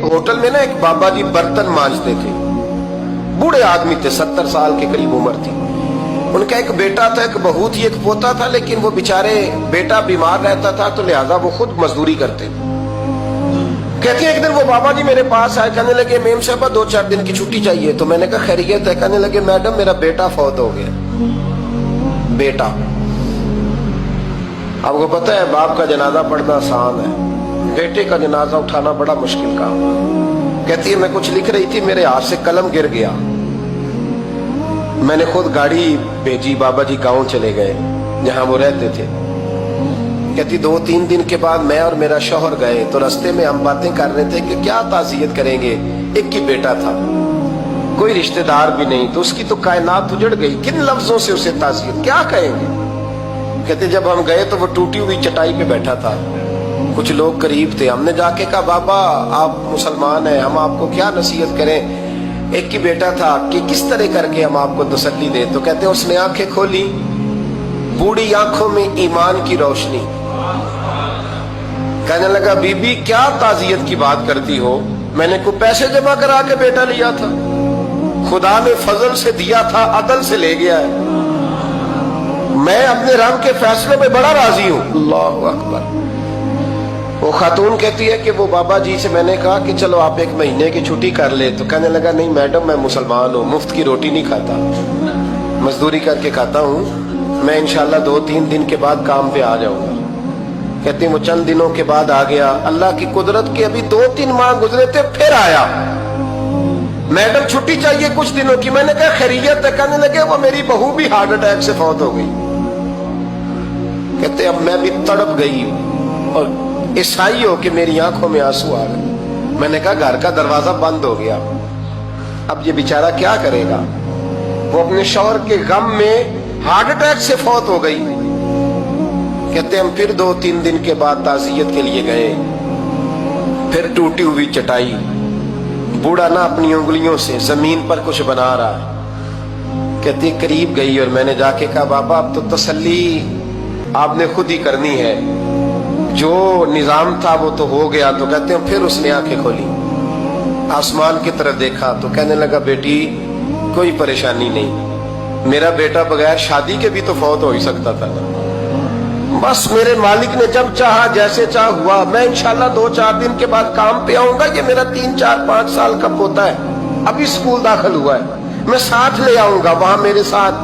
Hotel में ना एक बाबा जी बर्तन मांजते थे, बूढ़े आदमी थे, 70 साल के करीब उम्र थी। उनका एक बेटा था, एक बहू थी, एक पोता था, लेकिन वो बेचारे बेटा बीमार रहता था तो लिहाजा वो खुद मजदूरी करते। कहती है एक दिन वो बाबा जी मेरे पास आए, कहने लगे मेम साहबा 2-4 दिन की छुट्टी चाहिए। तो मैंने कहा खैरियत है? कहने लगे मैडम मेरा बेटा फौत हो गया। बेटा, आपको पता है बाप का जनाजा पढ़ना आसान है, बेटे का जनाजा उठाना बड़ा मुश्किल काम। कहती है मैं कुछ लिख रही थी, मेरे हाथ से कलम गिर गया, मैंने खुद गाड़ी भेजी, बाबा जी गांव चले गए जहां वो रहते थे। कहती 2-3 दिन के बाद मैं और मेरा शौहर गए तो रास्ते में हम बातें कर रहे थे कि क्या ताज़ियत करेंगे, एक ही बेटा था, कोई रिश्तेदार भी नहीं, तो उसकी तो कायनात उजड़ गई, किन लफ्जों से उसे ताज़ियत क्या कहेंगे। कहते जब हम गए तो वो टूटी हुई चटाई पे बैठा था, कुछ लोग करीब थे, हमने जाके कहा बाबा आप मुसलमान हैं, हम आपको क्या नसीहत करें, एक ही बेटा था कि किस तरह करके हम आपको तसल्ली दें। तो कहते उसने आंखें खोली, बूढ़ी आंखों में ईमान की रोशनी, कहने लगा बीबी क्या ताज़ियत की बात करती हो, मैंने को पैसे जमा करा के बेटा लिया था, खुदा ने फजल से दिया था, अदल से ले गया है, मैं अपने रब के फैसले में बड़ा राजी हूं। अल्लाहु अकबर। वो खातून कहती है कि वो बाबा जी से मैंने कहा कि चलो आप 1 महीने की छुट्टी कर ले, तो कहने लगा नहीं मैडम मैं मुसलमान हूँ, मुफ्त की रोटी नहीं खाता, मजदूरी करके खाता हूँ, मैं इंशाल्लाह 2-3 दिन के बाद काम पे आ जाऊंगा। कहती वो चंद दिनों के बाद आ गया, अल्लाह की कुदरत के अभी 2-3 माह गुजरे थे, फिर आया, मैडम छुट्टी चाहिए कुछ दिनों की। मैंने कहा खैरियत है? कहने लगे वो मेरी बहू भी हार्ट अटैक से फौत हो गई। कहते अब मैं भी तड़प गई और ईसाई हो कि मेरी आंखों में आंसू आ गए। मैंने कहा घर का दरवाजा बंद हो गया, अब ये बेचारा क्या करेगा। वो अपने शौहर के गम में हार्ट अटैक से फौत हो गई। कहते हम फिर 2-3 दिन के बाद ताज़ियत के लिए गए, फिर टूटी हुई चटाई, बूढ़ा ना अपनी उंगलियों से जमीन पर कुछ बना रहा। कहती करीब गई और मैंने जाके कहा बाबा अब तो तसल्ली आपने खुद ही करनी है, जो निजाम था वो तो हो गया। तो कहते हैं फिर उसने आंखें खोली, आसमान की तरफ देखा तो कहने लगा बेटी कोई परेशानी नहीं, मेरा बेटा बगैर शादी के भी तो फौत हो ही सकता था ना, बस मेरे मालिक ने जब चाहा जैसे चाह हुआ, मैं इंशाल्लाह 2-4 दिन के बाद काम पे आऊंगा। ये मेरा 3-4-5 साल का पोता है, अभी स्कूल दाखिल हुआ है, मैं साथ ले आऊंगा, वहां मेरे साथ